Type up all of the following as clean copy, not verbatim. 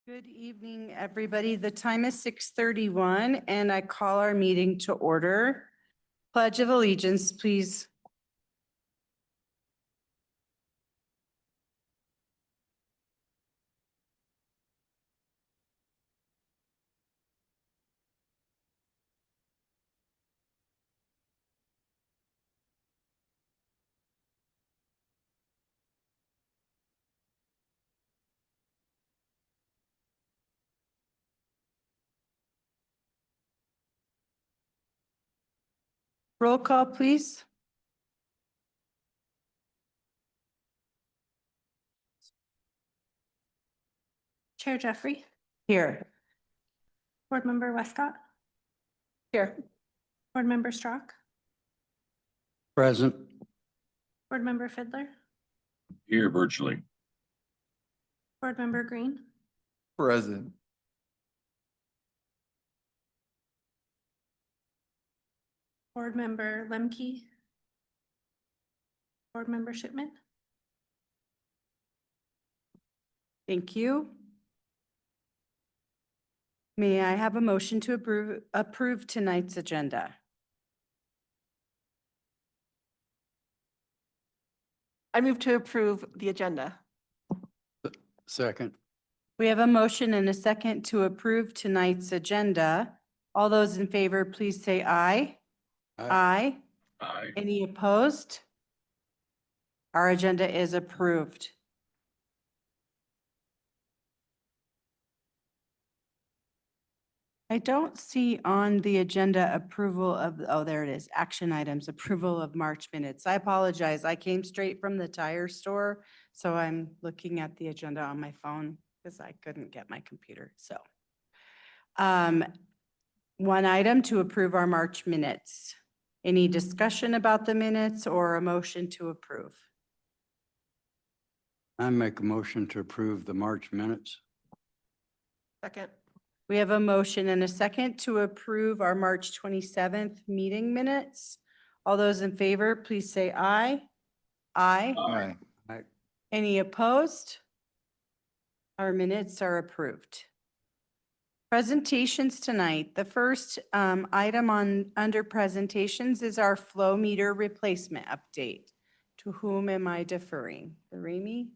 Good evening, everybody. The time is 6:31 and I call our meeting to order. Pledge of Allegiance, please. Roll call, please. Chair Jeffrey, Here. Board Member Westcott, Here. Board Member Strock, Present. Board Member Fiddler, Here virtually. Board Member Green, Present. Board Member Lemke, Board Member Shipman. Thank you. May I have a motion to approve tonight's agenda? I move to approve the agenda. Second. We have a motion and a second to approve tonight's agenda. All those in favor, please say aye. Aye. Aye. Any opposed? Our agenda is approved. I don't see on the agenda approval of, oh, there it is, action items, approval of March minutes. I apologize. I came straight from the tire store, so I'm looking at the agenda on my phone because I couldn't get my computer, so. One item to approve our March minutes. Any discussion about the minutes or a motion to approve? I make a motion to approve the March minutes. Second. We have a motion and a second to approve our March 27th meeting minutes. All those in favor, please say aye. Aye. Aye. Any opposed? Our minutes are approved. Presentations tonight. The first item under presentations is our flow meter replacement update. To whom am I deferring? The Ramey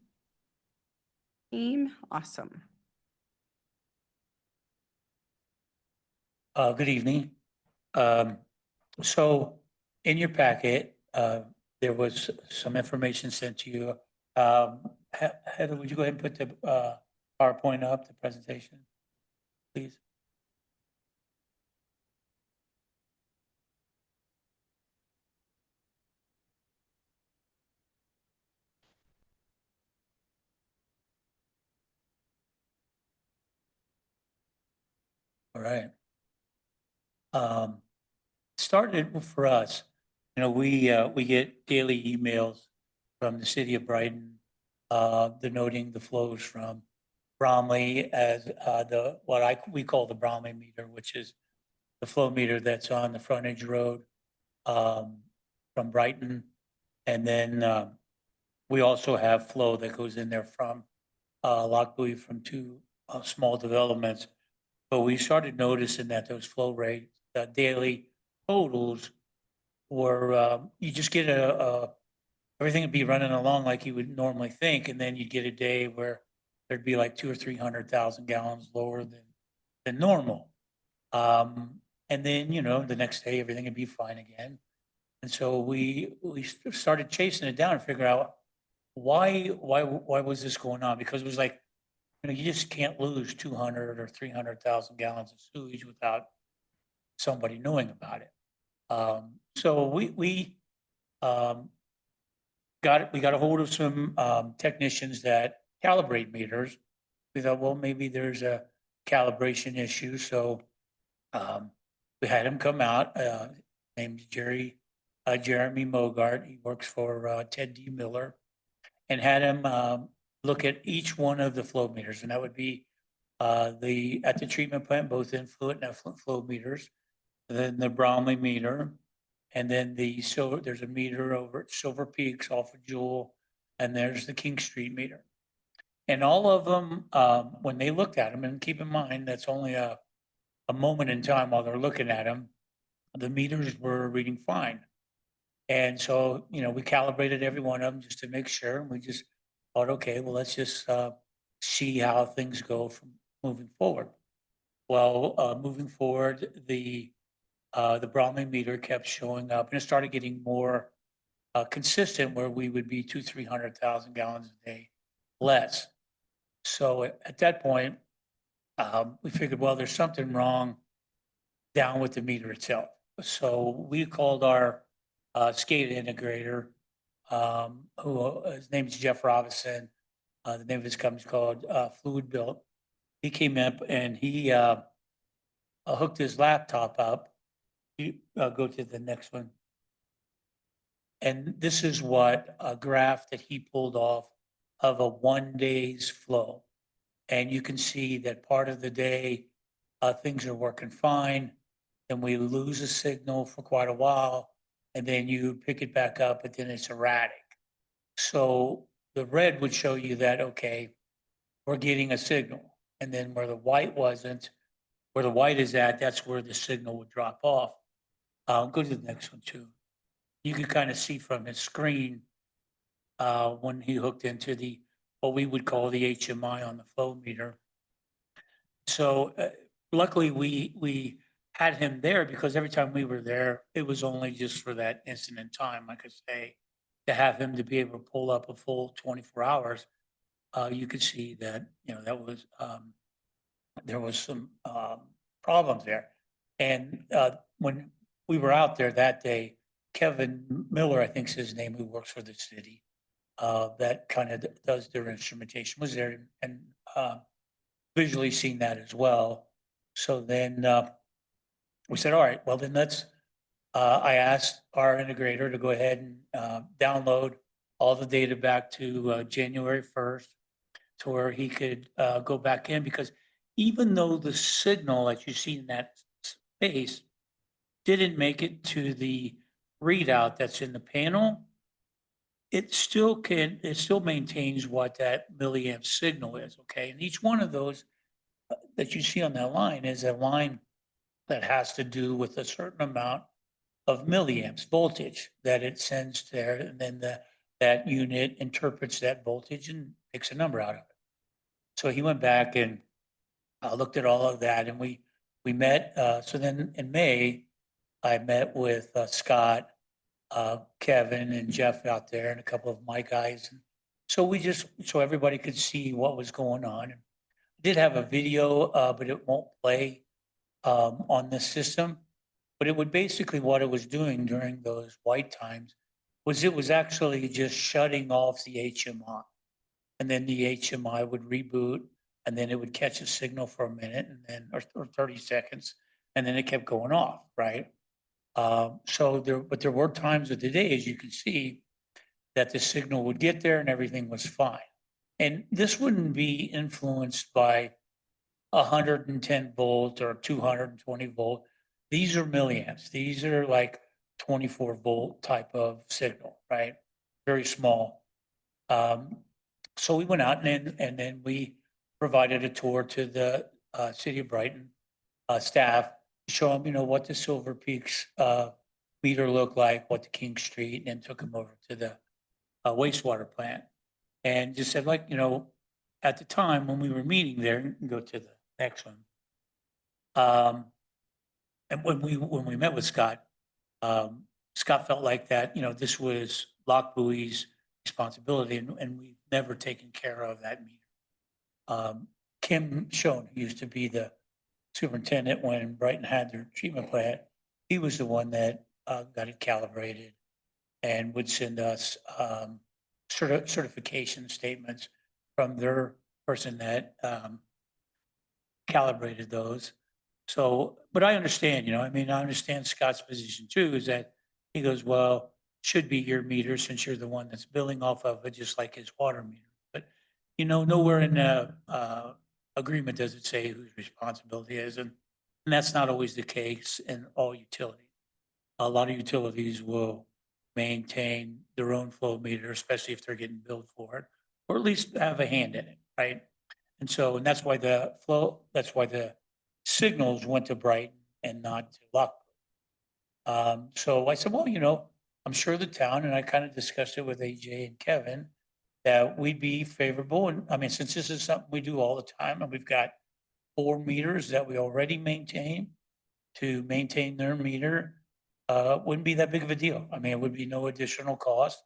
team? Awesome. Good evening. So in your packet, there was some information sent to you. Heather, would you go ahead and put the PowerPoint up, the presentation, please? All right. Started for us, we get daily emails from the city of Brighton, denoting the flows from Bromley as we call the Bromley meter, which is the flow meter that's on the frontage road from Brighton. And then we also have flow that goes in there from Lochbuie from two small developments. But we started noticing that those flow rates, daily totals were, you just get everything would be running along like you would normally think. And then you'd get a day where there'd be like 200,000 or 300,000 gallons lower than normal. And then, the next day everything would be fine again. And so we started chasing it down and figuring out why was this going on? Because it was like, you just can't lose 200 or 300,000 gallons of sewage without somebody knowing about it. So we got a hold of some technicians that calibrate meters. We thought, well, maybe there's a calibration issue. So we had him come out, named Jeremy Mogart. He works for Ted D. Miller, and had him look at each one of the flow meters. And that would be at the treatment plant, both influent and effluent flow meters, then the Bromley meter, and then there's a meter over at Silver Peaks off of Jewel, and there's the King Street meter. And all of them, when they looked at them, and keep in mind, that's only a moment in time while they're looking at them, the meters were reading fine. And so, we calibrated every one of them just to make sure. And we just thought, okay, well, let's just see how things go from moving forward. Well, moving forward, the Bromley meter kept showing up, and it started getting more consistent, where we would be 300,000 gallons a day less. So at that point, we figured, well, there's something wrong down with the meter itself. So we called our SCADA integrator, who his name is Jeff Robinson. The name of his company is called Fluid Built. He came up and he hooked his laptop up. You go to the next one. And this is what a graph that he pulled off of a 1 day's flow. And you can see that part of the day, things are working fine. Then we lose a signal for quite a while, and then you pick it back up, but then it's erratic. So the red would show you that, okay, we're getting a signal. And then where the white wasn't, where the white is at, that's where the signal would drop off. Go to the next one too. You can kind of see from his screen when he hooked into what we would call the HMI on the flow meter. So luckily we had him there, because every time we were there, it was only just for that instant in time, like I say, to have him to be able to pull up a full 24 hours. You could see that, that was, there was some problems there. And when we were out there that day, Kevin Miller, I think is his name, who works for the city, that kind of does their instrumentation, was there and visually seen that as well. So then we said, all right, well then I asked our integrator to go ahead and download all the data back to January 1st, to where he could go back in, because even though the signal that you see in that space didn't make it to the readout that's in the panel, it still maintains what that milliamp signal is, okay? And each one of those that you see on that line is a line that has to do with a certain amount of milliamps voltage that it sends there, and then that unit interprets that voltage and picks a number out of it. So he went back and looked at all of that, and we met. So then in May, I met with Scott, Kevin, and Jeff out there, and a couple of my guys. And so so everybody could see what was going on. And I did have a video, but it won't play on this system. But it would basically, what it was doing during those white times was it was actually just shutting off the HMI. And then the HMI would reboot, and then it would catch a signal for a minute, and then, or 30 seconds, and then it kept going off, right? But there were times of the day, as you can see, that the signal would get there and everything was fine. And this wouldn't be influenced by 110 volt or 220 volt. These are milliamps. These are like 24 volt type of signal, right? Very small. So we went out and then we provided a tour to the City of Brighton staff to show them, what the Silver Peaks meter looked like, what the King Street, and then took them over to the wastewater plant, and just said, like, at the time when we were meeting there, you can go to the next one. And when we met with Scott, Scott felt like that, this was Lochbuie's responsibility, and we've never taken care of that meter. Kim Schoen, who used to be the superintendent when Brighton had their treatment plant, he was the one that got it calibrated and would send us certification statements from their person that calibrated those. So, but I understand, I understand Scott's position too, is that he goes, well, should be your meter since you're the one that's billing off of it, just like his water meter. But, nowhere in the agreement does it say whose responsibility is. And that's not always the case in all utilities. A lot of utilities will maintain their own flow meter, especially if they're getting billed for it, or at least have a hand in it, right? And so, and that's why that's why the signals went to Brighton and not to Lochbuie. So I said, well, I'm sure the town, and I kind of discussed it with AJ and Kevin, that we'd be favorable. And I mean, since this is something we do all the time and we've got 4 meters that we already maintain, to maintain their meter, wouldn't be that big of a deal. I mean, it would be no additional cost.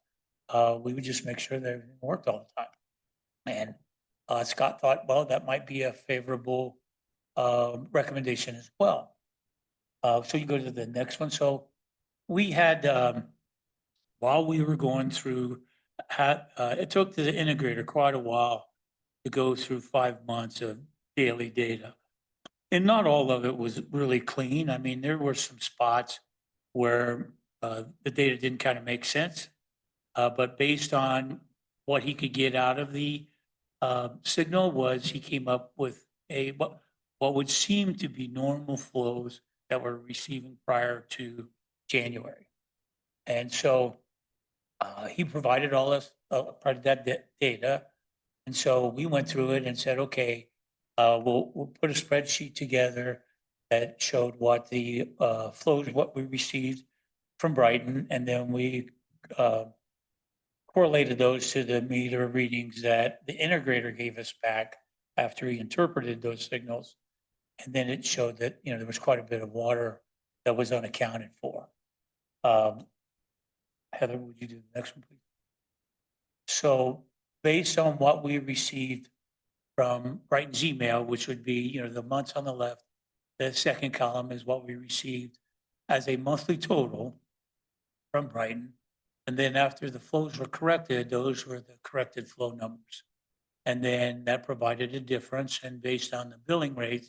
We would just make sure that everything worked all the time. And Scott thought, well, that might be a favorable recommendation as well. So you go to the next one. So we had, while we were going through, it took the integrator quite a while to go through 5 months of daily data. And not all of it was really clean. I mean, there were some spots where the data didn't kind of make sense. But based on what he could get out of the signal was he came up with what would seem to be normal flows that we're receiving prior to January. And so he provided all this, part of that data. And so we went through it and said, okay, we'll put a spreadsheet together that showed what the flows, what we received from Brighton. And then we correlated those to the meter readings that the integrator gave us back after he interpreted those signals. And then it showed that, there was quite a bit of water that was unaccounted for. Heather, would you do the next one, please? So based on what we received from Brighton's email, which would be, the months on the left, the second column is what we received as a monthly total from Brighton. And then after the flows were corrected, those were the corrected flow numbers. And then that provided a difference, and based on the billing rate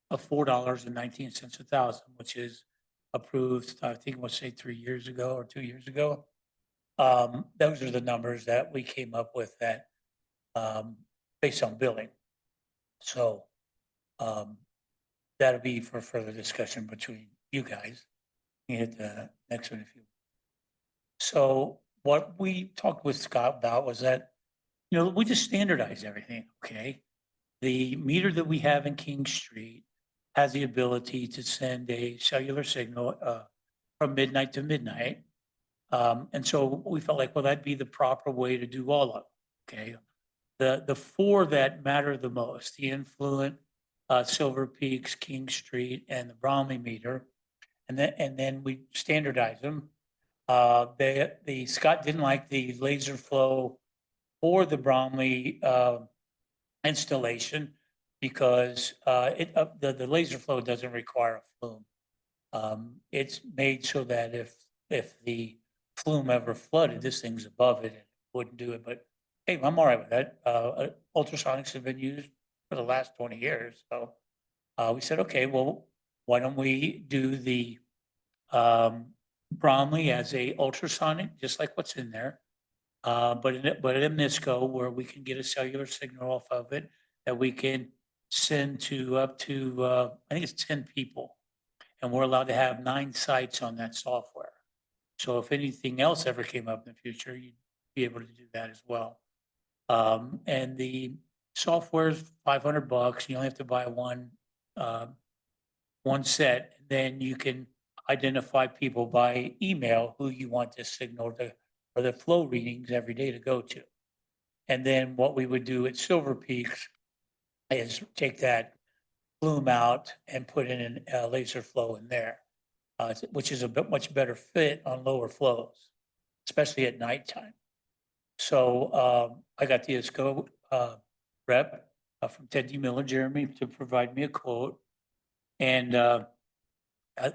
of $4.19 a thousand, which is approved, I think we'll say 3 years ago or 2 years ago. Those are the numbers that we came up with that based on billing. So that'll be for further discussion between you guys. You hit the next one if you. So what we talked with Scott about was that, we just standardize everything, okay? The meter that we have in King Street has the ability to send a cellular signal from midnight to midnight. And so we felt like, well, that'd be the proper way to do all of it, okay? The 4 that matter the most, the Influent, Silver Peaks, King Street, and the Bromley meter, and then we standardize them. The Scott didn't like the laser flow or the Bromley installation because the laser flow doesn't require a flume. It's made so that if the flume ever flooded, this thing's above it and wouldn't do it. But hey, I'm all right with that. Ultrasonics have been used for the last 20 years. So we said, okay, well, why don't we do the Bromley as a ultrasonic, just like what's in there. But in a MISCO where we can get a cellular signal off of it that we can send to up to, I think it's 10 people. And we're allowed to have 9 sites on that software. So if anything else ever came up in the future, you'd be able to do that as well. And the software is $500. You only have to buy one set. Then you can identify people by email who you want this signal to, or the flow readings every day to go to. And then what we would do at Silver Peaks is take that flume out and put in a laser flow in there, which is a much better fit on lower flows, especially at nighttime. So I got the ISCO rep from Ted D. Miller, Jeremy, to provide me a quote. And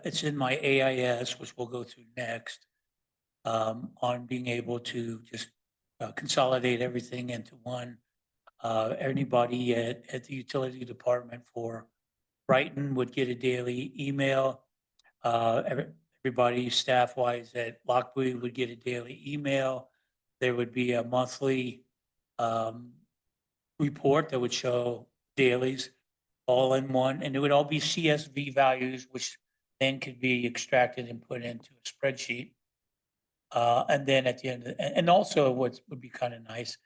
it's in my AIS, which we'll go through next, on being able to just consolidate everything into one. Anybody at the utility department for Brighton would get a daily email. Everybody staff-wise at Lochbuie would get a daily email. There would be a monthly report that would show dailies all in one, and it would all be CSV values, which then could be extracted and put into a spreadsheet. And then at the end, and also what would be kind of nice,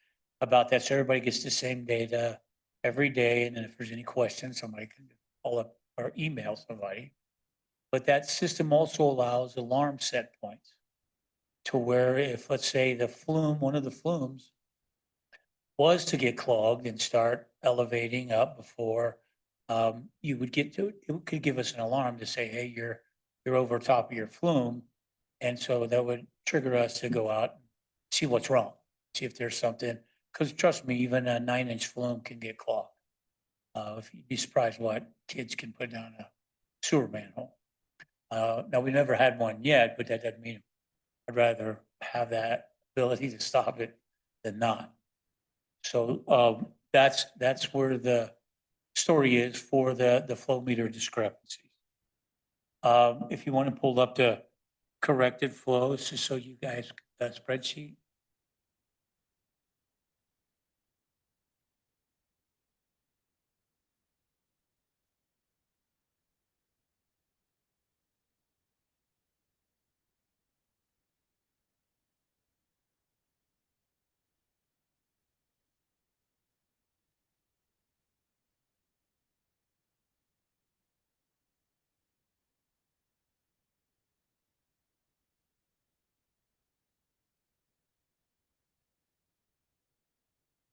about that. So everybody gets the same data every day. And then if there's any questions, somebody can call up or email somebody. But that system also allows alarm set points to where if, let's say, the flume, one of the flumes was to get clogged and start elevating up before you would get to it, it could give us an alarm to say, hey, you're over top of your flume. And so that would trigger us to go out, and see what's wrong, see if there's something, because trust me, even a 9-inch flume can get clogged. If you'd be surprised what kids can put down a sewer manhole. Now, we never had one yet, but that doesn't mean I'd rather have that ability to stop it than not. So that's where the story is for the flow meter discrepancies. If you want to pull up the corrected flows, just so you guys, that spreadsheet.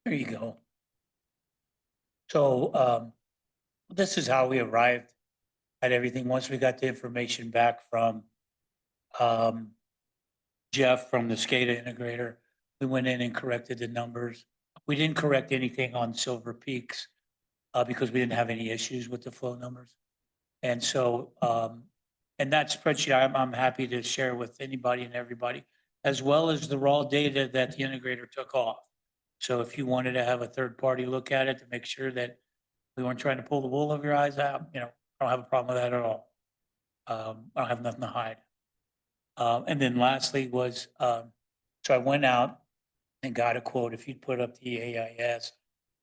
There you go. So this is how we arrived at everything. Once we got the information back from Jeff from the SCADA integrator, we went in and corrected the numbers. We didn't correct anything on Silver Peaks because we didn't have any issues with the flow numbers. And so, and that spreadsheet, I'm happy to share with anybody and everybody, as well as the raw data that the integrator took off. So if you wanted to have a third party look at it to make sure that we weren't trying to pull the wool over your eyes out, I don't have a problem with that at all. I don't have nothing to hide. And then lastly was, so I went out and got a quote. If you'd put up the AIS,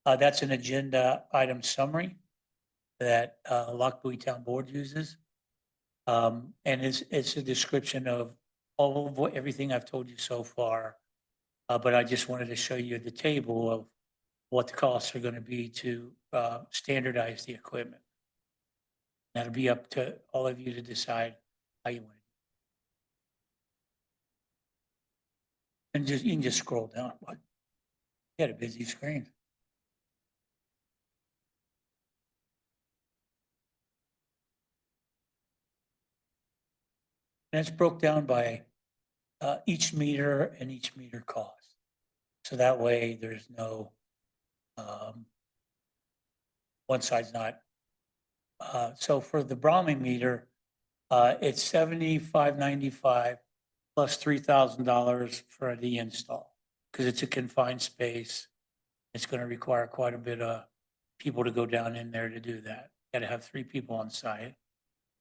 that's an agenda item summary that Lochbuie Town Board uses. And it's a description of all of everything I've told you so far. But I just wanted to show you the table of what the costs are going to be to standardize the equipment. That'll be up to all of you to decide how you want it. And you can just scroll down. What? You had a busy screen. And it's broke down by each meter and each meter cost. So that way there's no, one side's not. So for the Brahmi meter, it's $75.95 plus $3,000 for the install, because it's a confined space. It's going to require quite a bit of people to go down in there to do that. Got to have 3 people on site.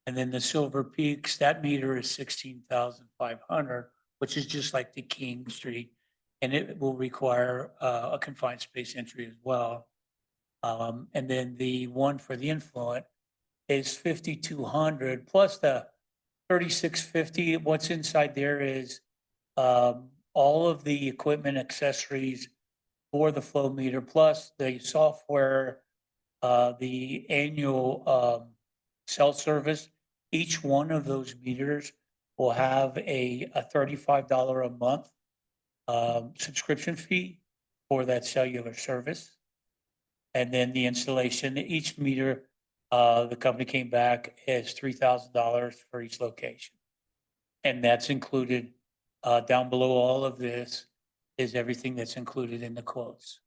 And then the Silver Peaks, that meter is 16,500, which is just like the King Street, and it will require a confined space entry as well. And then the one for the influent is 5,200 plus the 3,650. What's inside there is all of the equipment accessories for the flow meter, plus the software, the annual cell service. Each one of those meters will have a $35 a month subscription fee for that cellular service. And then the installation, each meter, the company came back as $3,000 for each location. And that's included down below all of this is everything that's included in the quotes.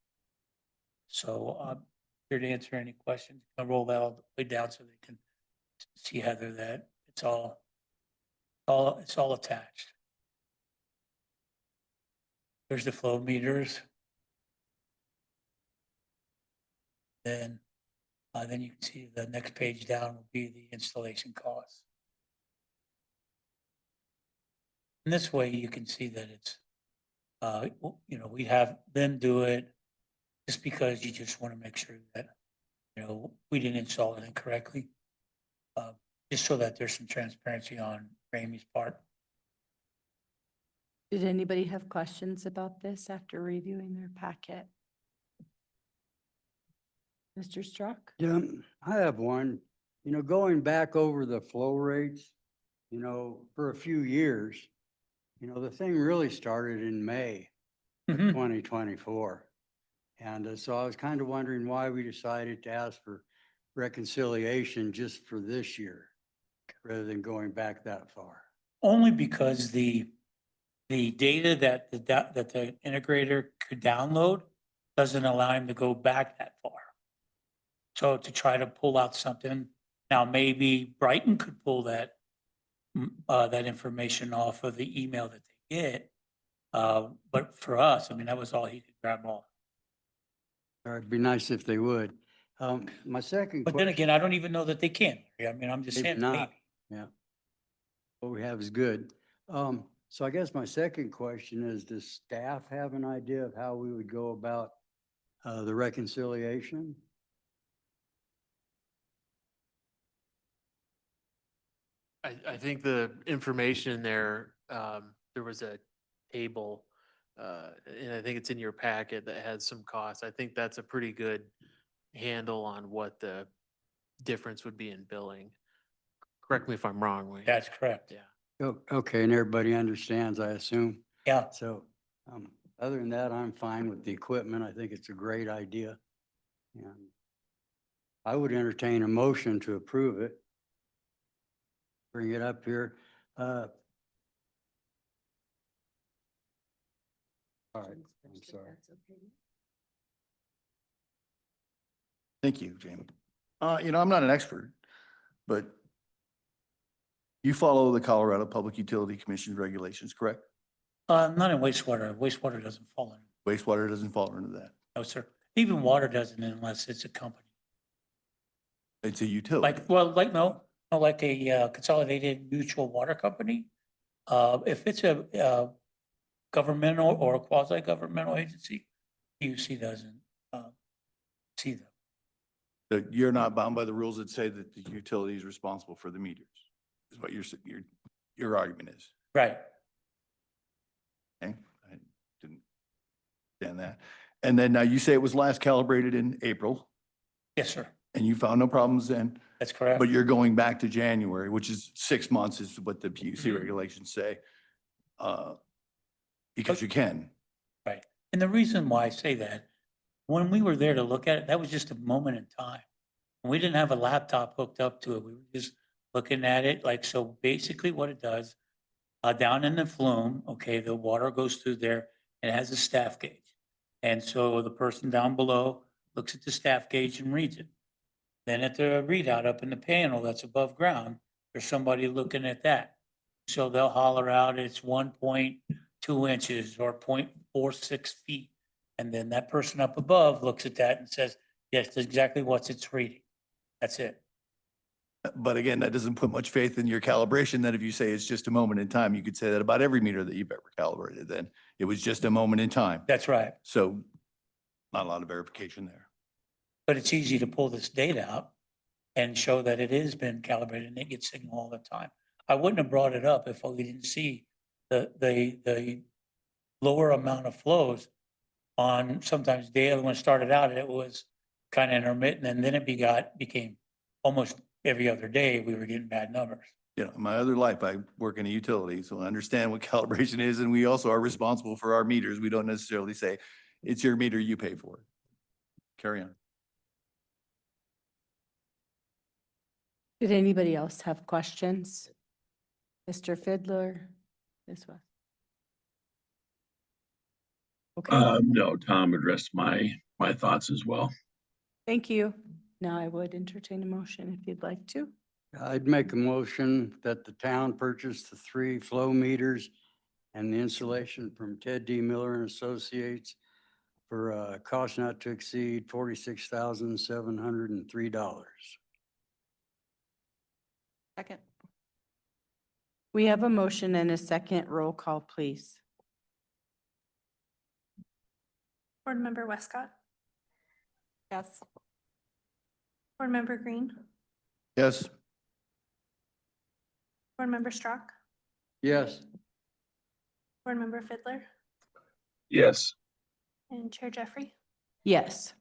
So I'm here to answer any questions. I'll roll that all the way down so they can see, Heather, that it's all attached. There's the flow meters. Then you can see the next page down will be the installation costs. And this way you can see that it's, we have them do it just because you just want to make sure that, we didn't install it incorrectly. Just so that there's some transparency on Ramey's part. Did anybody have questions about this after reviewing their packet? Mr. Struck? Yeah, I have one. You know, going back over the flow rates, you know, for a few years, you know, the thing really started in May of Mhm. 2024. And so I was kind of wondering why we decided to ask for reconciliation just for this year rather than going back that far. Only because the data that that the integrator could download doesn't allow him to go back that far. So to try to pull out something, now maybe Brighton could pull that, that information off of the email that they get. But for us, I mean, that was all he could grab off. Or it'd be nice if they would. My second But then question, again, I don't even know that they can. I mean, I'm just maybe saying, not. maybe. Yeah. What we have is good. So I guess my second question is, does staff have an idea of how we would go about the reconciliation? I think the information there, there was a table, and I think it's in your packet that has some costs. I think that's a pretty good handle on what the difference would be in billing. Correct me if I'm wrong, Wayne. That's correct. Yeah. Okay, and everybody understands, I assume. Yeah. So, other than that, I'm fine with the equipment. I think it's a great idea. And I would entertain a motion to approve it. Bring it up here. All right, I'm sorry. Thank you, Jamie. You know, I'm not an expert, but you follow the Colorado Public Utility Commission regulations, correct? Not in wastewater. Wastewater doesn't fall in. Wastewater doesn't fall under that. No, sir. Even water doesn't unless it's a company. It's a utility. Like, well, like, no, like a consolidated mutual water company. If it's a governmental or a quasi-governmental agency, PUC doesn't see them. That you're not bound by the rules that say that the utility is responsible for the meters, is what your argument is. Right. Okay, I didn't understand that. And then now you say it was last calibrated in April Yes, sir. and you found no problems then, That's correct. but you're going back to January, which is 6 months is what the PUC Mhm. regulations say. Because you can. Right. And the reason why I say that, when we were there to look at it, that was just a moment in time. We didn't have a laptop hooked up to it. We were just looking at it like, so basically what it does, down in the flume, okay, the water goes through there, and it has a staff gauge. And so the person down below looks at the staff gauge and reads it. Then at the readout up in the panel that's above ground, there's somebody looking at that. So they'll holler out, it's 1.2 inches or 0.46 feet. And then that person up above looks at that and says, yes, that's exactly what it's reading. That's it. But again, that doesn't put much faith in your calibration that if you say it's just a moment in time, you could say that about every meter that you've ever calibrated, then it was just a moment in time. That's right. So not a lot of verification there. But it's easy to pull this data out and show that it has been calibrated and it gets signal all the time. I wouldn't have brought it up if we didn't see the lower amount of flows on sometimes daily. When it started out, it was kind of intermittent, and then it became almost every other day we were getting bad numbers. You know, in my other life, I work in a utility, so I understand what calibration is, and we also are responsible for our meters. We don't necessarily say, it's your meter, you pay for it. Carry on. Did anybody else have questions? Mr. Fiddler? This was. Okay, No, Tom addressed my thoughts as well. thank you. Now I would entertain a motion if you'd like to. I'd make a motion that the town purchase the 3 flow meters and the installation from Ted D. Miller and Associates for a cost not to exceed $46,703. Second. We have a motion and a second. Roll call, please. Board Member Westcott, Yes. Board Member Green, Yes, Board Member Strack, Yes, Board Member Fiddler, Yes, and Chair Jeffrey. Yes.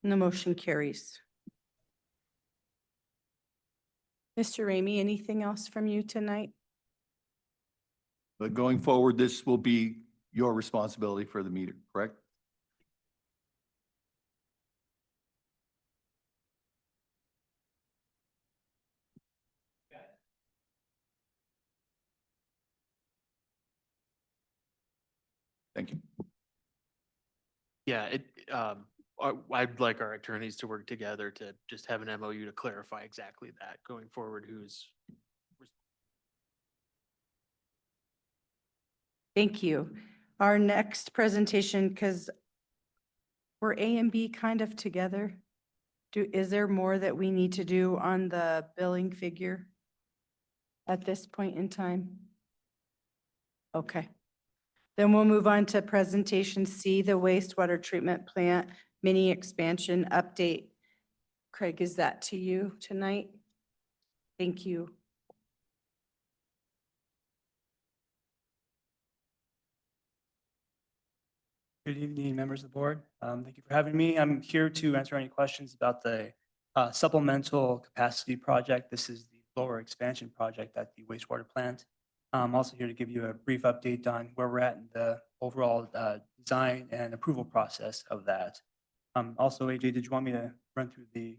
And the motion carries. Mr. Ramey, anything else from you tonight? But going forward, this will be your responsibility for the meter, correct? Thank you. Yeah, I'd like our attorneys to work together to just have an MOU to clarify exactly that going forward, who's. Thank you. Our next presentation, because we're A and B kind of together. Is there more that we need to do on the billing figure at this point in time? Okay. Then we'll move on to presentation C, the wastewater treatment plant mini expansion update. Craig, is that to you tonight? Thank you. Good evening, members of the board. Thank you for having me. I'm here to answer any questions about the supplemental capacity project. This is the lower expansion project at the wastewater plant. I'm also here to give you a brief update on where we're at in the overall design and approval process of that. Also, AJ, did you want me to run through the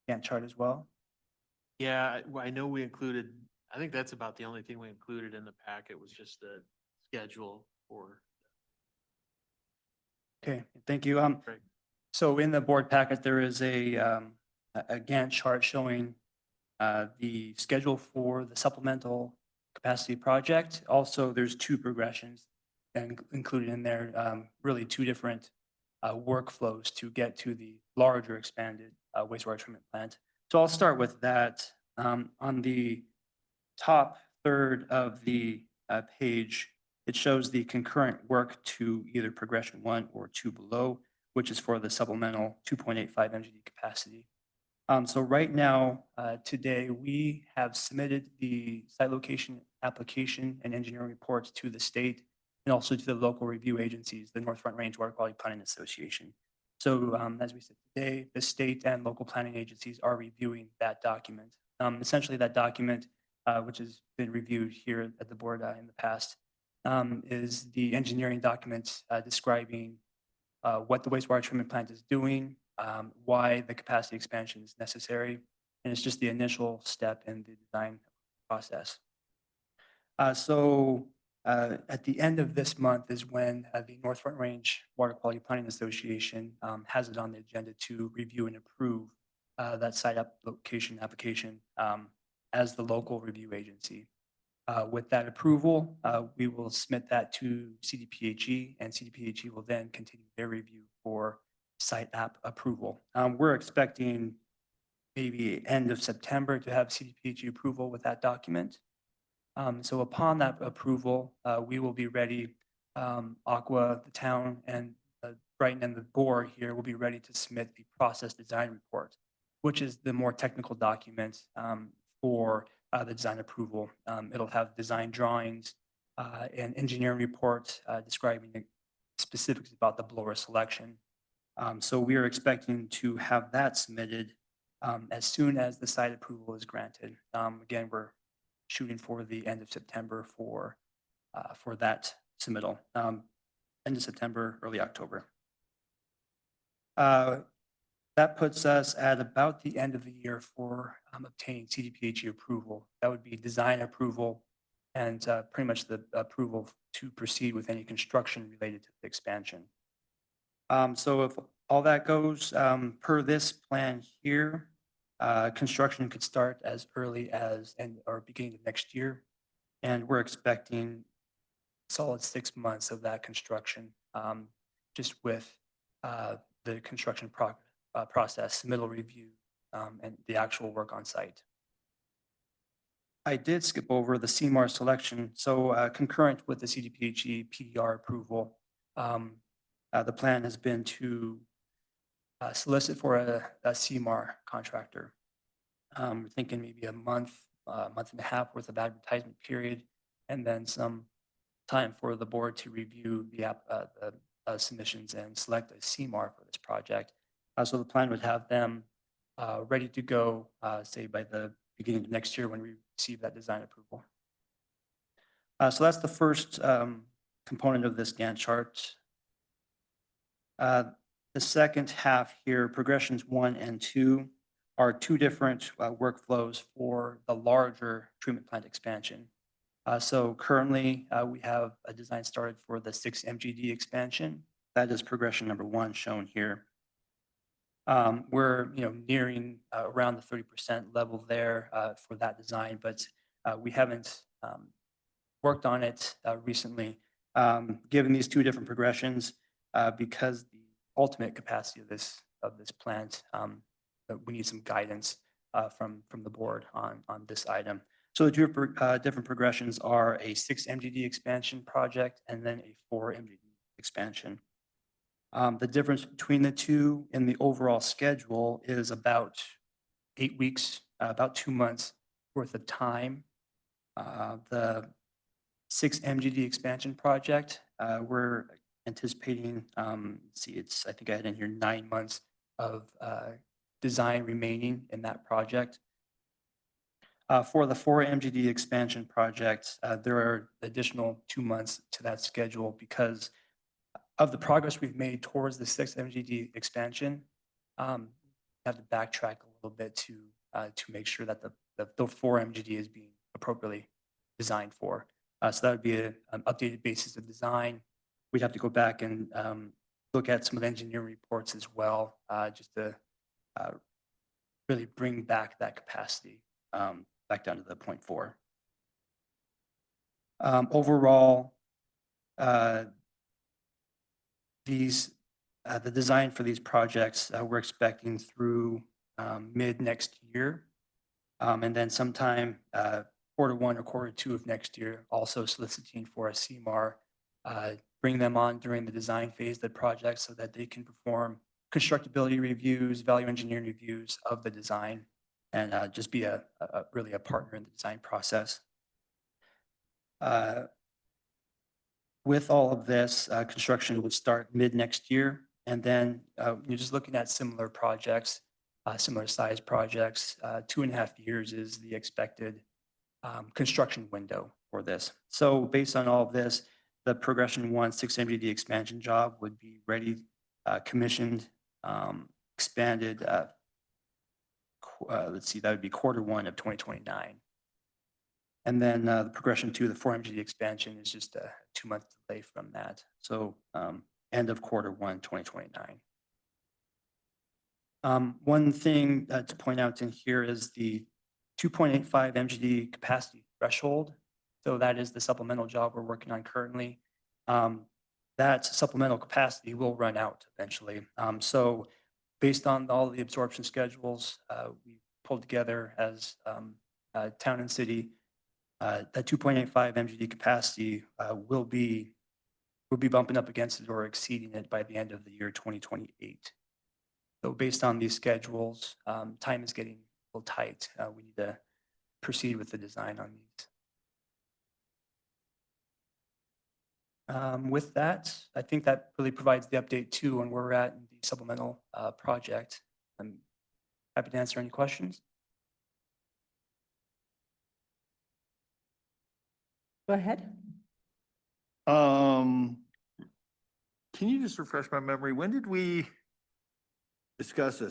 Gantt chart as well? Yeah, I know we included, I think that's about the only thing we included in the packet was just the schedule for. Okay, thank you. Craig. So in the board packet, there is a Gantt chart showing the schedule for the supplemental capacity project. Also, there's two progressions and included in there, really two different workflows to get to the larger expanded wastewater treatment plant. So I'll start with that. On the top third of the page, it shows the concurrent work to either progression 1 or 2 below, which is for the supplemental 2.85 MGD capacity. So right now, today, we have submitted the site location application and engineering reports to the state and also to the local review agencies, the North Front Range Water Quality Planning Association. So as we said today, the state and local planning agencies are reviewing that document. Essentially, that document, which has been reviewed here at the board in the past, is the engineering document describing what the wastewater treatment plant is doing, why the capacity expansion is necessary, and it's just the initial step in the design process. At the end of this month is when the North Front Range Water Quality Planning Association has it on the agenda to review and approve that site location application as the local review agency. With that approval, we will submit that to CDPHE, and CDPHE will then continue their review for site app approval. We're expecting maybe end of September to have CDPHE approval with that document. So upon that approval, we will be ready, Aqua, the town, and Brighton and the board here will be ready to submit the process design report, which is the more technical document for the design approval. It'll have design drawings and engineering report describing the specifics about the blower selection. So we are expecting to have that submitted as soon as the site approval is granted. Again, we're shooting for the end of September for that submittal. End of September, early October. That puts us at about the end of the year for obtaining CDPHE approval. That would be design approval and pretty much the approval to proceed with any construction related to the expansion. So if all that goes per this plan here, construction could start as early as or beginning of next year. And we're expecting solid 6 months of that construction just with the construction process, middle review, and the actual work on site. I did skip over the CMAR selection. So concurrent with the CDPHE PDR approval, the plan has been to solicit for a CMAR contractor. We're thinking maybe a month and a half worth of advertisement period, and then some time for the board to review the submissions and select a CMAR for this project. So the plan would have them ready to go, say by the beginning of next year when we receive that design approval. So that's the first component of this Gantt chart. The second half here, progressions 1 and 2, are two different workflows for the larger treatment plant expansion. So currently, we have a design started for the 6 MGD expansion. That is progression number 1 shown here. We're nearing around the 30% level there for that design, but we haven't worked on it recently. Given these two different progressions, because the ultimate capacity of this plant, we need some guidance from the board on this item. So the two different progressions are a 6 MGD expansion project and then a 4 MGD expansion. The difference between the two in the overall schedule is about 8 weeks, about 2 months worth of time. The 6 MGD expansion project, we're anticipating, I think I had in here 9 months of design remaining in that project. For the 4 MGD expansion project, there are additional 2 months to that schedule because of the progress we've made towards the 6 MGD expansion. Have to backtrack a little bit to make sure that the 4 MGD is being appropriately designed for. So that would be an updated basis of design. We'd have to go back and look at some of the engineering reports as well, just to really bring back that capacity back down to the 0.4. Overall, the design for these projects, we're expecting through mid next year. And then sometime Q1 or Q2 of next year, also soliciting for a CMAR, bring them on during the design phase of the project so that they can perform constructability reviews, value engineering reviews of the design, and just be really a partner in the design process. With all of this, construction would start mid next year. And then you're just looking at similar projects, similar size projects. 2.5 years is the expected construction window for this. So based on all of this, the progression 1 6 MGD expansion job would be ready, commissioned, expanded. Let's see, that would be Q1 of 2029. And then the progression 2, the 4 MGD expansion, is just a 2-month delay from that. So end of Q1 2029. One thing to point out in here is the 2.85 MGD capacity threshold. So that is the supplemental job we're working on currently. That supplemental capacity will run out eventually. So based on all the absorption schedules we pulled together as town and city, that 2.85 MGD capacity will be bumping up against it or exceeding it by the end of the year 2028. So based on these schedules, time is getting a little tight. We need to proceed with the design on these. With that, I think that really provides the update too on where we're at in the supplemental project. I'm happy to answer any questions. Go ahead. Can you just refresh my memory? When did we discuss a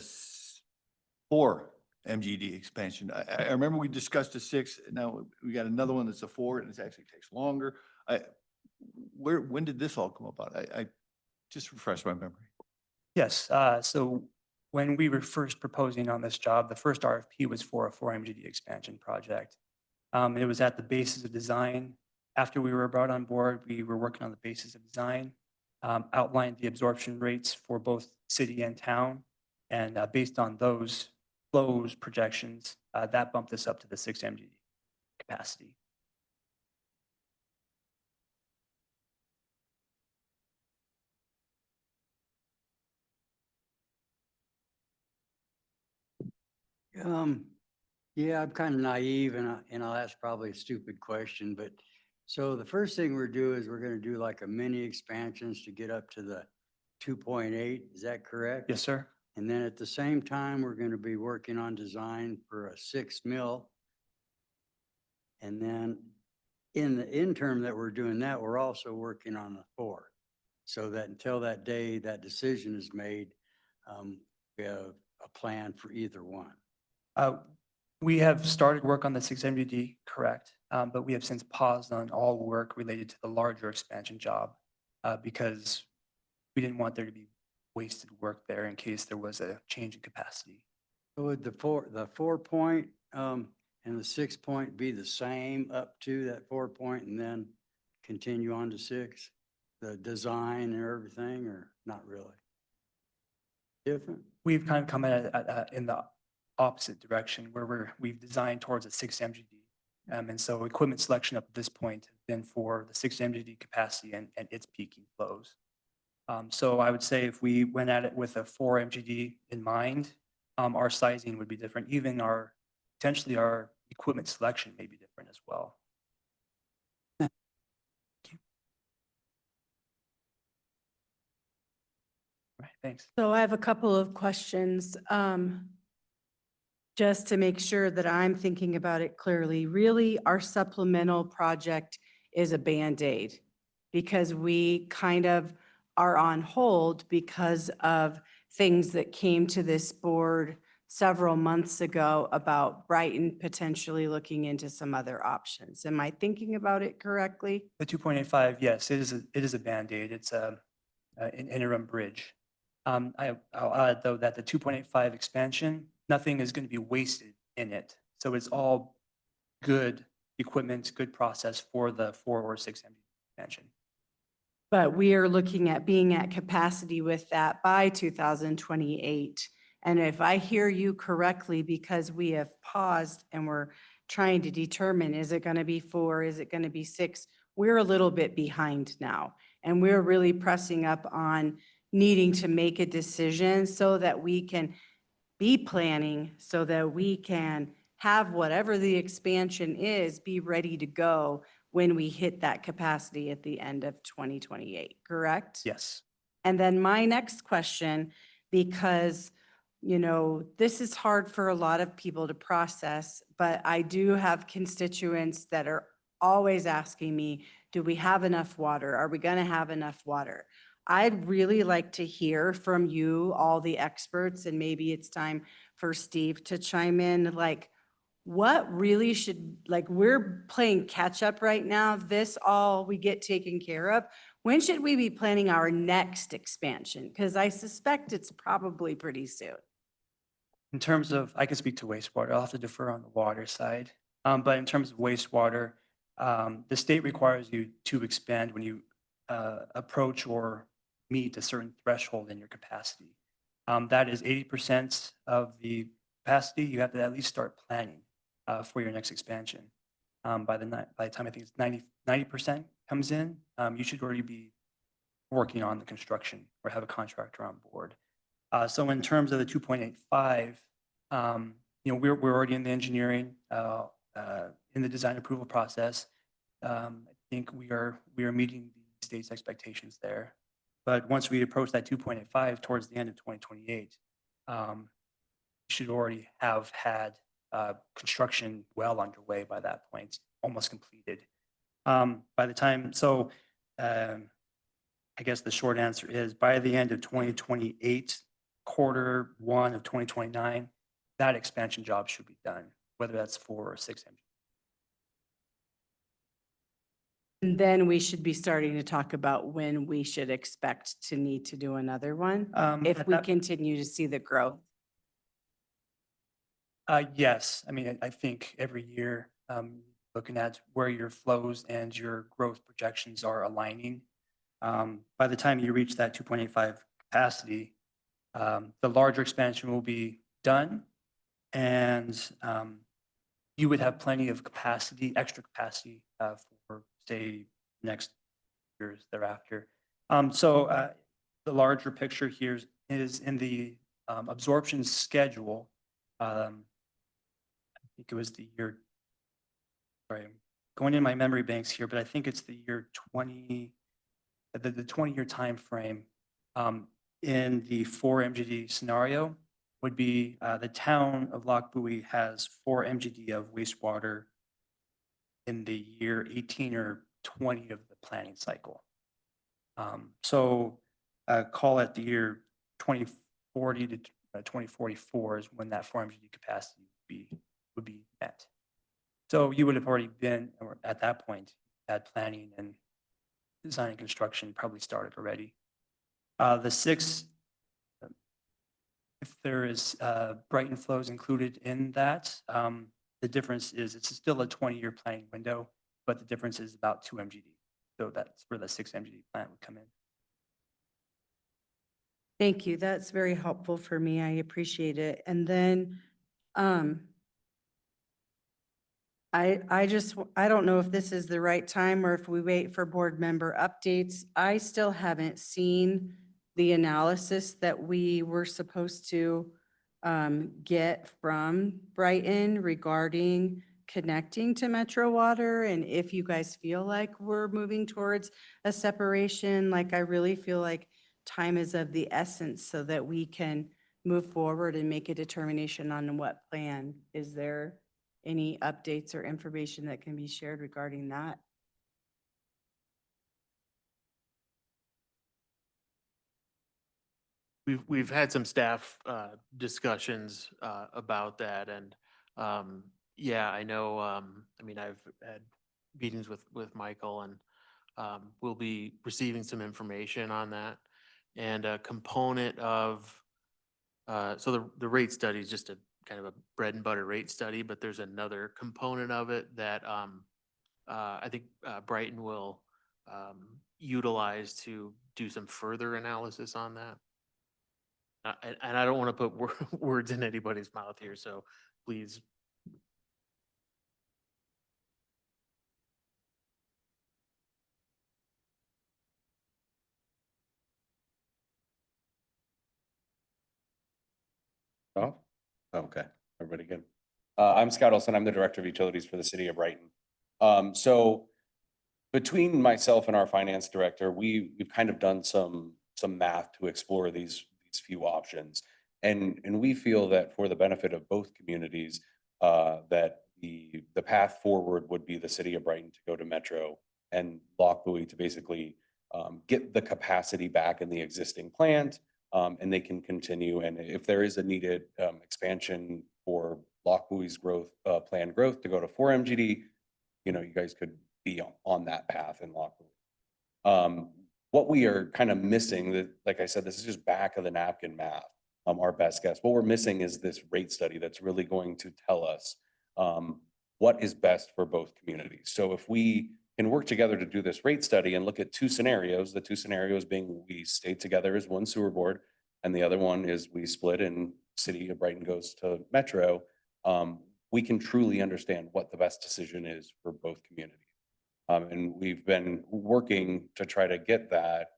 4 MGD expansion? I remember we discussed a 6. Now we got another one that's a 4, and it actually takes longer. When did this all come about? I just refresh my memory. Yes. So when we were first proposing on this job, the first RFP was for a 4 MGD expansion project. It was at the basis of design. After we were brought on board, we were working on the basis of design, outlined the absorption rates for both city and town. And based on those flows projections, that bumped us up to the 6 MGD capacity. Yeah, I'm kind of naive and I'll ask probably a stupid question, but so the first thing we're doing is we're going to do like a mini expansions to get up to the 2.8. Is that correct? Yes, sir. And then at the same time, we're going to be working on design for a 6 mil. And then in the interim that we're doing that, we're also working on a 4. So that until that day, that decision is made, we have a plan for either one. We have started work on the 6 MGD, correct, but we have since paused on all work related to the larger expansion job because we didn't want there to be wasted work there in case there was a change in capacity. So would the 4 point, and the 6 point be the same up to that 4 point and then continue on to 6? The design and everything, or not really? Different? We've kind of come in the opposite direction where we've designed towards a 6 MGD. And so equipment selection up to this point has been for the 6 MGD capacity and its peaking flows. So I would say if we went at it with a 4 MGD in mind, our sizing would be different. Even potentially our equipment selection may be different as well. Thank you. Right, thanks. So I have a couple of questions, just to make sure that I'm thinking about it clearly. Really, our supplemental project is a Band-Aid because we kind of are on hold because of things that came to this board several months ago about Brighton potentially looking into some other options. Am I thinking about it correctly? The 2.85, yes, it is a Band-Aid. It's an interim bridge. I'll add though that the 2.85 expansion, nothing is going to be wasted in it. So it's all good equipment, good process for the 4 or 6 MD expansion. But we are looking at being at capacity with that by 2028. And if I hear you correctly, because we have paused and we're trying to determine, is it going to be 4, is it going to be 6? We're a little bit behind now. And we're really pressing up on needing to make a decision so that we can be planning, so that we can have whatever the expansion is, be ready to go when we hit that capacity at the end of 2028, correct? Yes. And then my next question, because, this is hard for a lot of people to process, but I do have constituents that are always asking me, do we have enough water? Are we going to have enough water? I'd really like to hear from you, all the experts, and maybe it's time for Steve to chime in, like, what really should, like, we're playing catch up right now. This all we get taken care of. When should we be planning our next expansion? Because I suspect it's probably pretty soon. In terms of, I can speak to wastewater. I'll have to defer on the water side. But in terms of wastewater, the state requires you to expand when you approach or meet a certain threshold in your capacity. That is 80% of the capacity. You have to at least start planning for your next expansion. By the time I think it's 90% comes in, you should already be working on the construction or have a contractor on board. So in terms of the 2.85, we're already in the engineering, in the design approval process. I think we are meeting the state's expectations there. But once we approach that 2.85 towards the end of 2028, we should already have had construction well underway by that point, almost completed. By the time, so I guess the short answer is by the end of 2028, Q1 of 2029, that expansion job should be done, whether that's 4 or 6 MG. And then we should be starting to talk about when we should expect to need to do another one, if At we that- continue to see the growth. Yes, I mean, I think every year, looking at where your flows and your growth projections are aligning. By the time you reach that 2.85 capacity, the larger expansion will be done, and you would have plenty of capacity, extra capacity for, say, next years thereafter. So the larger picture here is in the absorption schedule. I think it was the year, sorry, I'm going in my memory banks here, but I think it's the year 20, the 20-year time frame. in the 4 MGD scenario would be the town of Lochbuie has 4 MGD of wastewater in the year 18 or 20 of the planning cycle. So call it the year 2040 to 2044 is when that 4 MGD capacity would be met. So you would have already been, or at that point, had planning and design and construction probably started already. The 6, if there is Brighton flows included in that, the difference is it's still a 20-year planning window, but the difference is about 2 MGD. So that's where the 6 MGD plant would come in. Thank you. That's very helpful for me. I appreciate it. And then, I don't know if this is the right time or if we wait for board member updates. I still haven't seen the analysis that we were supposed to get from Brighton regarding connecting to Metro Water. And if you guys feel like we're moving towards a separation, like I really feel like time is of the essence so that we can move forward and make a determination on what plan. Is there any updates or information that can be shared regarding that? We've had some staff discussions about that, and yeah, I know, I mean, I've had meetings with Michael, and we'll be receiving some information on that. And a component of, so the rate study is just a kind of a bread and butter rate study, but there's another component of it that I think Brighton will utilize to do some further analysis on that. And I don't want to put words in anybody's mouth here, so please. Oh, okay. Everybody good? I'm Scott Olson. I'm the Director of Utilities for the City of Brighton. So between myself and our finance director, we've kind of done some math to explore these few options. And we feel that for the benefit of both communities, that the path forward would be the City of Brighton to go to Metro and Lochbuie to basically get the capacity back in the existing plant, and they can continue. And if there is a needed expansion for Lochbuie's growth, planned growth to go to 4 MGD, you know, you guys could be on that path in Lochbuie. What we are kind of missing, that, like I said, this is just back of the napkin math, our best guess. What we're missing is this rate study that's really going to tell us what is best for both communities. So if we can work together to do this rate study and look at 2 scenarios, the 2 scenarios being we stay together as one sewer board, and the other one is we split and City of Brighton goes to Metro, we can truly understand what the best decision is for both communities. And we've been working to try to get that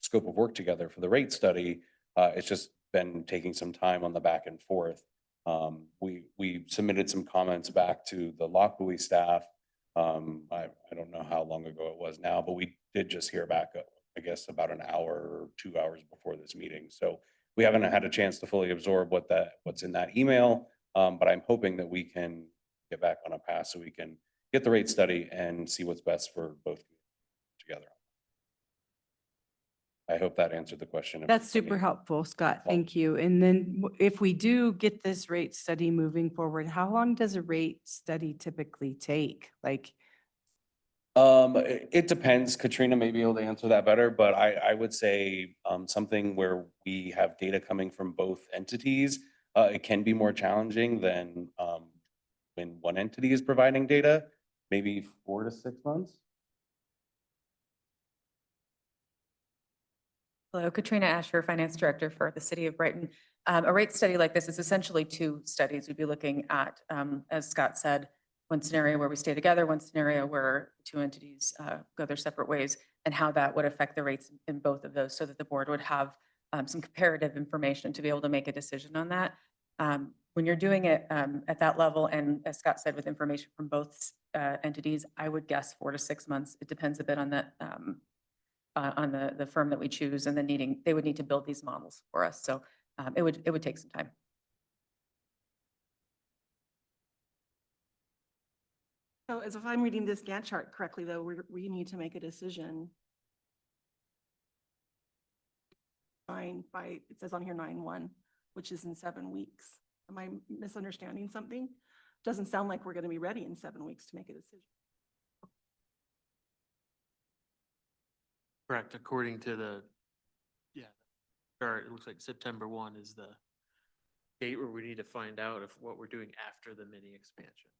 scope of work together for the rate study. It's just been taking some time on the back and forth. We submitted some comments back to the Lochbuie staff. I don't know how long ago it was now, but we did just hear back, I guess, about an hour or 2 hours before this meeting. So we haven't had a chance to fully absorb what's in that email, but I'm hoping that we can get back on a path so we can get the rate study and see what's best for both together. I hope that answered the question. That's super helpful, Scott. Thank you. And then if we do get this rate study moving forward, how long does a rate study typically take? Like, It depends. Katrina may be able to answer that better, but I would say something where we have data coming from both entities, it can be more challenging than when one entity is providing data, maybe 4 to 6 months. Hello, Katrina Asher, Finance Director for the City of Brighton. A rate study like this is essentially 2 studies. We'd be looking at, as Scott said, one scenario where we stay together, one scenario where 2 entities go their separate ways, and how that would affect the rates in both of those, so that the board would have some comparative information to be able to make a decision on that. When you're doing it at that level, and as Scott said, with information from both entities, I would guess 4 to 6 months. It depends a bit on on the firm that we choose and then they would need to build these models for us. So it would take some time. So as if I'm reading this Gantt chart correctly, though, we need to make a decision. It says on here 9/1, which is in 7 weeks. Am I misunderstanding something? Doesn't sound like we're going to be ready in 7 weeks to make a decision. Correct, according to the, chart, it looks like September 1 is the date where we need to find out if what we're doing after the mini expansion.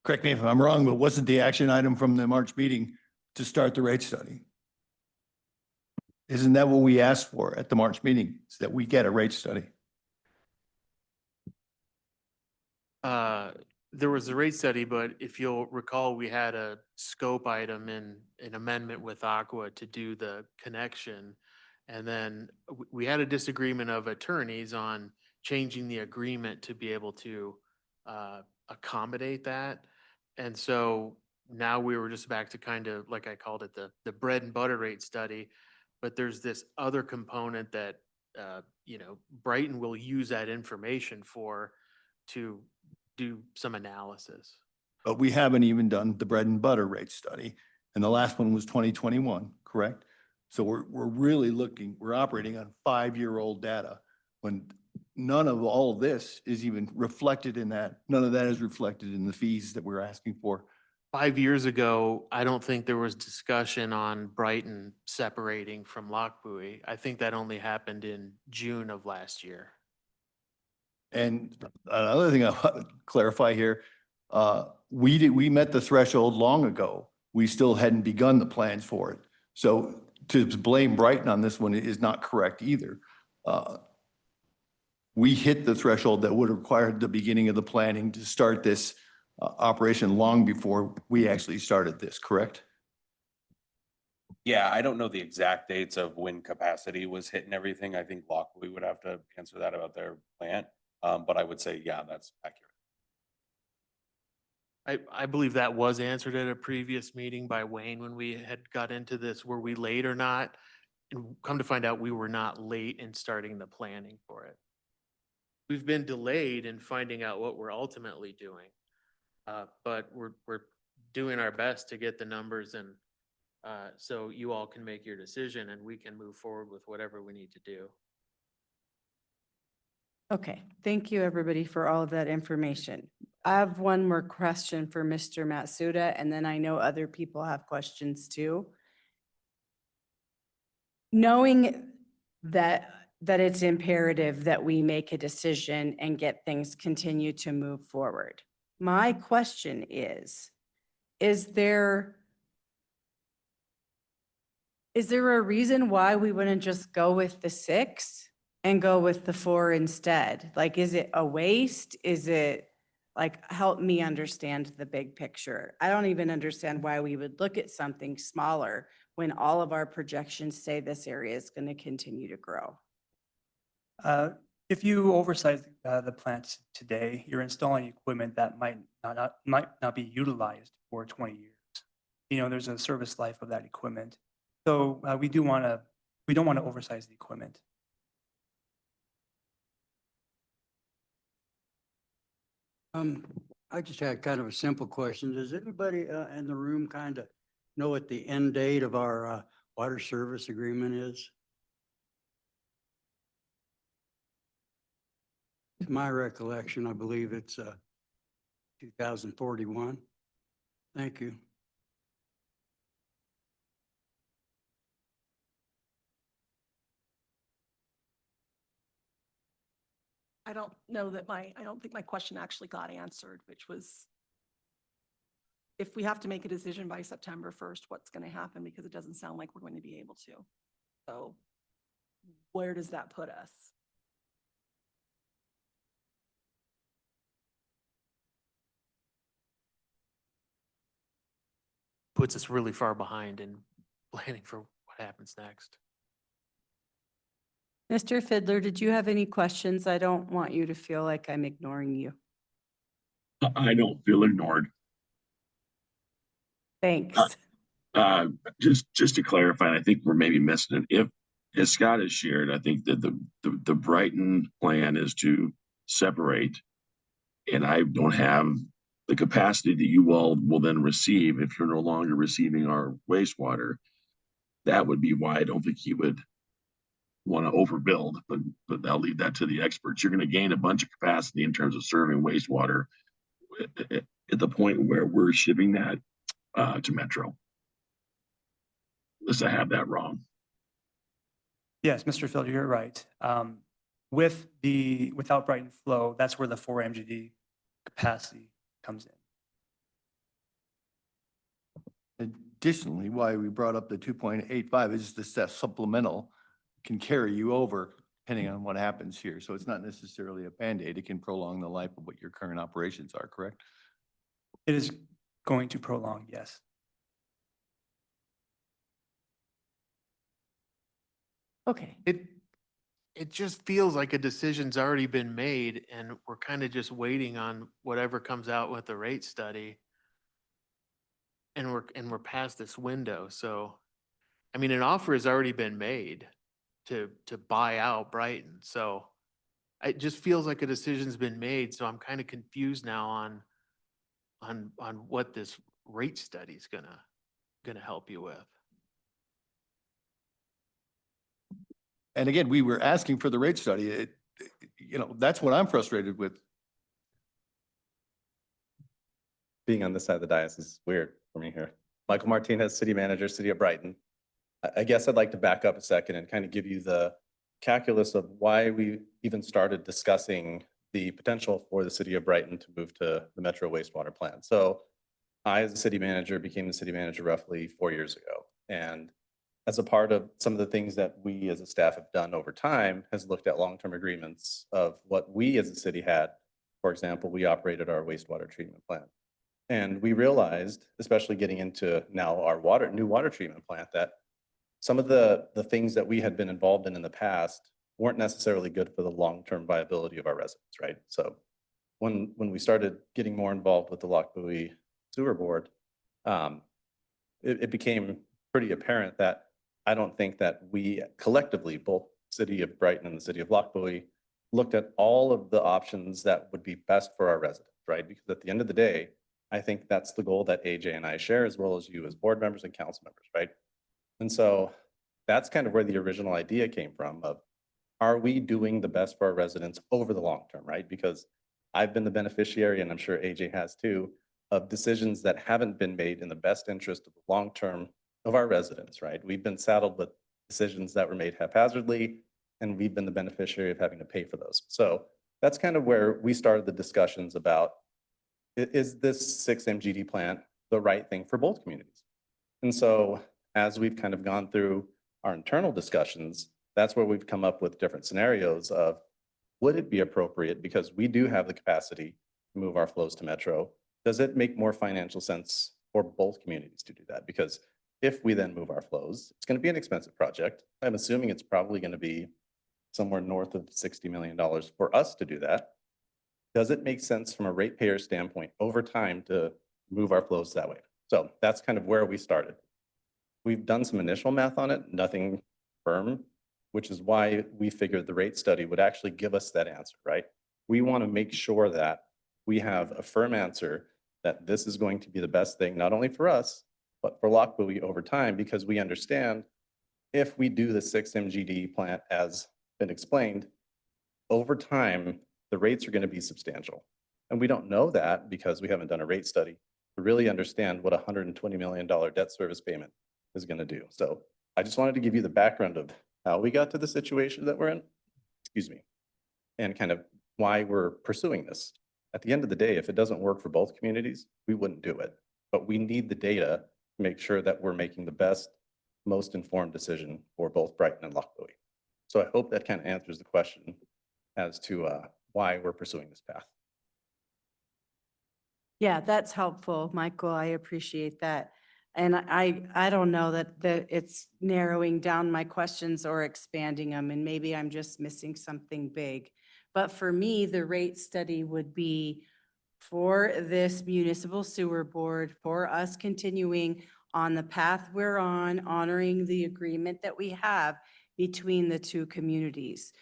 Correct me if I'm wrong, but wasn't the action item from the March meeting to start the rate study? Isn't that what we asked for at the March meeting, is that we get a rate study? There was a rate study, but if you'll recall, we had a scope item in an amendment with Aqua to do the connection. And then we had a disagreement of attorneys on changing the agreement to be able to accommodate that. And so now we were just back to kind of, like I called it, the bread and butter rate study. But there's this other component that, Brighton will use that information for to do some analysis. But we haven't even done the bread and butter rate study. And the last one was 2021, correct? So we're really we're operating on 5-year-old data when none of all of this is even reflected in that. None of that is reflected in the fees that we're asking for. 5 years ago, I don't think there was discussion on Brighton separating from Lochbuie. I think that only happened in June of last year. And another thing I want to clarify here, we met the threshold long ago. We still hadn't begun the plans for it. So to blame Brighton on this one is not correct either. We hit the threshold that would require the beginning of the planning to start this operation long before we actually started this, correct? Yeah, I don't know the exact dates of when capacity was hit and everything. I think Lochbuie would have to answer that about their plant. But I would say, yeah, that's accurate. I believe that was answered at a previous meeting by Wayne when we had got into this. Were we late or not? And come to find out, we were not late in starting the planning for it. We've been delayed in finding out what we're ultimately doing. But we're doing our best to get the numbers and so you all can make your decision and we can move forward with whatever we need to do. Okay, thank you, everybody, for all of that information. I have one more question for Mr. Matsuda, and then I know other people have questions too. Knowing that it's imperative that we make a decision and get things continue to move forward. My question is there a reason why we wouldn't just go with the 6 and go with the 4 instead? Like, is it a waste? Is it like, help me understand the big picture? I don't even understand why we would look at something smaller when all of our projections say this area is going to continue to grow. If you oversize the plant today, you're installing equipment that might not be utilized for 20 years. There's a service life of that equipment. So we don't want to oversize the equipment. I just had kind of a simple question. Does everybody in the room kind of know what the end date of our water service agreement is? To my recollection, I believe it's 2041. Thank you. I don't think my question actually got answered, which was if we have to make a decision by September 1st, what's going to happen? Because it doesn't sound like we're going to be able to. So where does that put us? Puts us really far behind in planning for what happens next. Mr. Fiddler, did you have any questions? I don't want you to feel like I'm ignoring you. I don't feel ignored. Thanks. Just to clarify, and I think we're maybe missing it. If, as Scott has shared, I think that the Brighton plan is to separate. And I don't have the capacity that you all will then receive if you're no longer receiving our wastewater. That would be why I don't think he would want to overbuild, but I'll leave that to the experts. You're going to gain a bunch of capacity in terms of serving wastewater at the point where we're shipping that to Metro. Unless I have that wrong. Yes, Mr. Fielder, you're right. Without Brighton Flow, that's where the 4 MGD capacity comes in. Additionally, why we brought up the 2.85 is the supplemental can carry you over depending on what happens here. So it's not necessarily a Band-Aid. It can prolong the life of what your current operations are, correct? It is going to prolong, yes. Okay. It just feels like a decision's already been made and we're kind of just waiting on whatever comes out with the rate study. And we're past this window. So, I mean, an offer has already been made to buy out Brighton. So it just feels like a decision's been made. So I'm kind of confused now on what this rate study's gonna help you with. And again, we were asking for the rate study. That's what I'm frustrated with. Being on this side of the dais is weird for me here. Michael Martinez, City Manager, City of Brighton. I guess I'd like to back up a second and kind of give you the calculus of why we even started discussing the potential for the City of Brighton to move to the Metro wastewater plant. So I, as a city manager, became the city manager roughly 4 years ago. And as a part of some of the things that we as a staff have done over time has looked at long-term agreements of what we as a city had. For example, we operated our wastewater treatment plant. And we realized, especially getting into now our new water treatment plant, that some of the things that we had been involved in the past weren't necessarily good for the long-term viability of our residents, right? So when we started getting more involved with the Lochbuie Sewer Board, it became pretty apparent that I don't think that we collectively, both City of Brighton and the City of Lochbuie, looked at all of the options that would be best for our residents, right? Because at the end of the day, I think that's the goal that AJ and I share, as well as you as board members and council members, right? And so that's kind of where the original idea came from of, are we doing the best for our residents over the long term, right? Because I've been the beneficiary, and I'm sure AJ has too, of decisions that haven't been made in the best interest of the long term of our residents, right? We've been saddled with decisions that were made haphazardly, and we've been the beneficiary of having to pay for those. So that's kind of where we started the discussions about, is this 6 MGD plant the right thing for both communities? And so as we've kind of gone through our internal discussions, that's where we've come up with different scenarios of, would it be appropriate, because we do have the capacity to move our flows to Metro, does it make more financial sense for both communities to do that? Because if we then move our flows, it's going to be an expensive project. I'm assuming it's probably going to be somewhere north of $60 million for us to do that. Does it make sense from a ratepayer standpoint over time to move our flows that way? So that's kind of where we started. We've done some initial math on it, nothing firm, which is why we figured the rate study would actually give us that answer, right? We want to make sure that we have a firm answer that this is going to be the best thing, not only for us, but for Lochbuie over time, because we understand if we do the 6 MGD plant as been explained, over time, the rates are going to be substantial. And we don't know that because we haven't done a rate study to really understand what a $120 million debt service payment is going to do. So I just wanted to give you the background of how we got to the situation that we're in, excuse me, and kind of why we're pursuing this. At the end of the day, if it doesn't work for both communities, we wouldn't do it. But we need the data to make sure that we're making the best, most informed decision for both Brighton and Lochbuie. So I hope that kind of answers the question as to why we're pursuing this path. Yeah, that's helpful, Michael. I appreciate that. And I don't know that it's narrowing down my questions or expanding them, and maybe I'm just missing something big. But for me, the rate study would be for this municipal sewer board, for us continuing on the path we're on, honoring the agreement that we have between the two communities.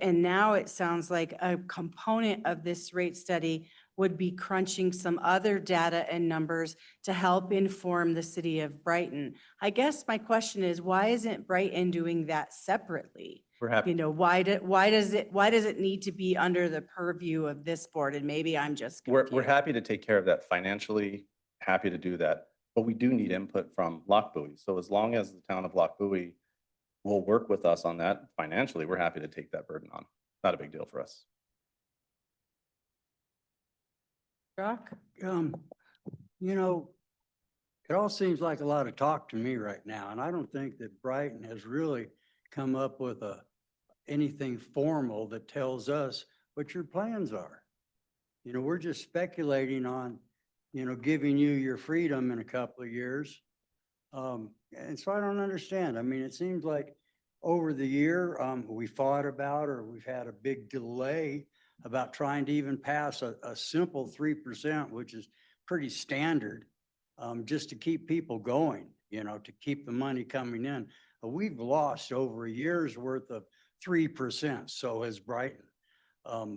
And now it sounds like a component of this rate study would be crunching some other data and numbers to help inform the city of Brighton. I guess my question is, why isn't Brighton doing that separately? We're happy. You know, why does it need to be under the purview of this board? And maybe I'm just We're confused. happy to take care of that financially, happy to do that, but we do need input from Lochbuie. So as long as the town of Lochbuie will work with us on that financially, we're happy to take that burden on. Not a big deal for us. Brock? You know, it all seems like a lot of talk to me right now, and I don't think that Brighton has really come up with anything formal that tells us what your plans are. You know, we're just speculating on, giving you your freedom in a couple of years. And so I don't understand. I mean, it seems like over the year, we fought about, or we've had a big delay about trying to even pass a simple 3%, which is pretty standard, just to keep people going, to keep the money coming in. We've lost over a year's worth of 3%. So has Brighton,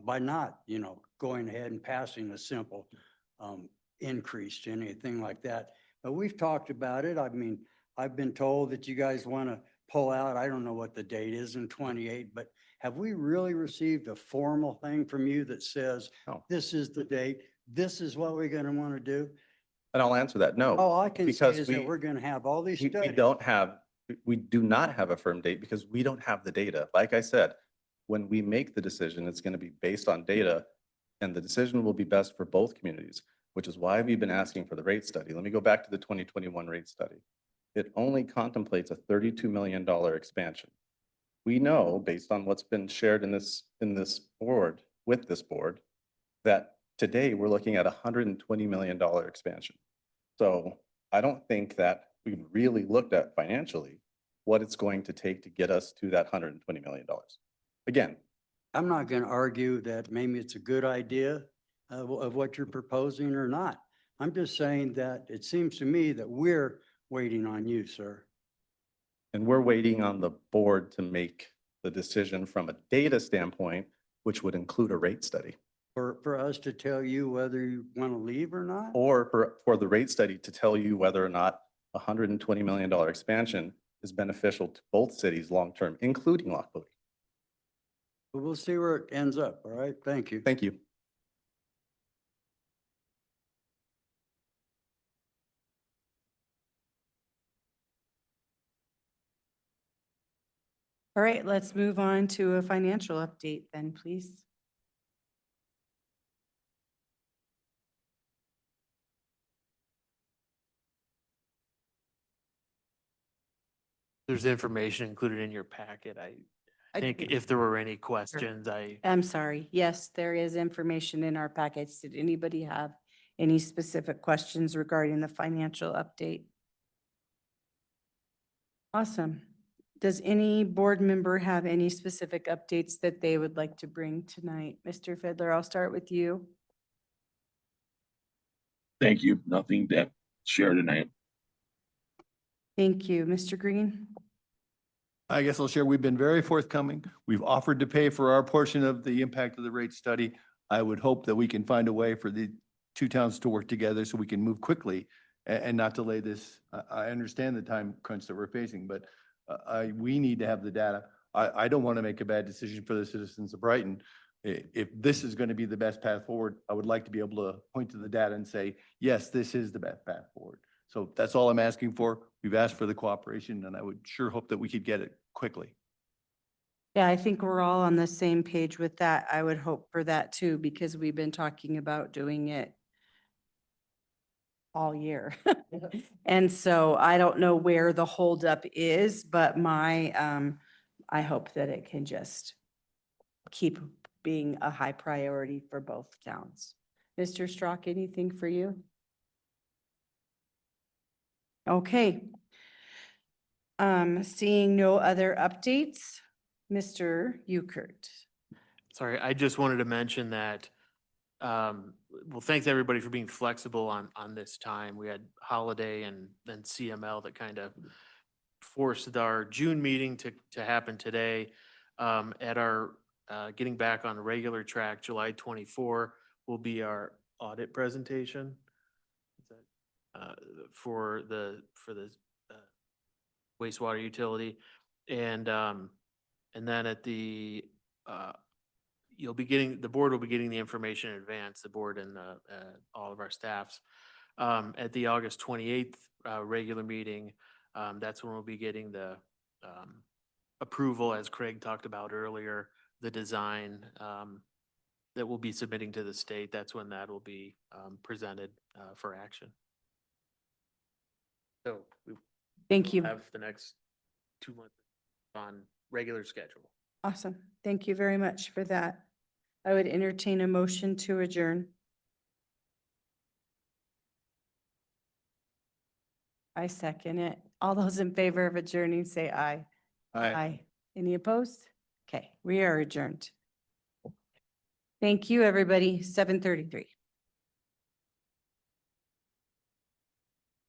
by not, going ahead and passing a simple increase to anything like that. But we've talked about it. I mean, I've been told that you guys want to pull out. I don't know what the date is in 28, but have we really received a formal thing from you that says, No. this is the date, this is what we're going to want to do? And I'll answer that, no. All I can say because is that we're going to have all these we studies. we do not have a firm date because we don't have the data. Like I said, when we make the decision, it's going to be based on data, and the decision will be best for both communities, which is why we've been asking for the rate study. Let me go back to the 2021 rate study. It only contemplates a $32 million expansion. We know, based on what's been shared in this board, with this board, that today we're looking at a $120 million expansion. So I don't think that we've really looked at financially what it's going to take to get us to that $120 million. Again, I'm not going to argue that maybe it's a good idea of what you're proposing or not. I'm just saying that it seems to me that we're waiting on you, sir. and we're waiting on the board to make the decision from a data standpoint, which would include a rate study. For us to tell you whether you want to leave or not? Or for the rate study to tell you whether or not a $120 million expansion is beneficial to both cities long-term, including Lochbuie. But we'll see where it ends up, all right? Thank you. Thank you. All right, let's move on to a financial update then, please. There's information included in your packet. I I think if there were any questions, I'm sorry. Yes, there is information in our packets. Did anybody have any specific questions regarding the financial update? Awesome. Does any board member have any specific updates that they would like to bring tonight? Mr. Fiddler, I'll start with you. Thank you. Nothing to share tonight. Thank you. Mr. Green? I guess I'll share, we've been very forthcoming. We've offered to pay for our portion of the impact of the rate study. I would hope that we can find a way for the two towns to work together so we can move quickly and not delay this. I understand the time crunch that we're facing, but we need to have the data. I don't want to make a bad decision for the citizens of Brighton. If this is going to be the best path forward, I would like to be able to point to the data and say, yes, this is the best path forward. So that's all I'm asking for. We've asked for the cooperation, and I would sure hope that we could get it quickly. Yeah, I think we're all on the same page with that. I would hope for that too, because we've been talking about doing it all year. And so I don't know where the holdup is, but I hope that it can just keep being a high priority for both towns. Mr. Strock, anything for you? Okay. Seeing no other updates, Mr. Ukert. sorry, I just wanted to mention that well, thanks everybody for being flexible on this time. We had holiday and then CML that kind of forced our June meeting to happen today. At our, getting back on the regular track, July 24 will be our audit presentation. Is that, for the wastewater utility. And then at the, the board will be getting the information in advance, the board and all of our staffs. At the August 28th regular meeting, that's when we'll be getting the approval, as Craig talked about earlier, the design that we'll be submitting to the state. That's when that will be presented for action. So we Thank you. have the next 2 months on regular schedule. Awesome. Thank you very much for that. I would entertain a motion to adjourn. I second it. All those in favor of adjourning, say aye. Aye. Any opposed? Okay, we are adjourned. Thank you, everybody. 7:33.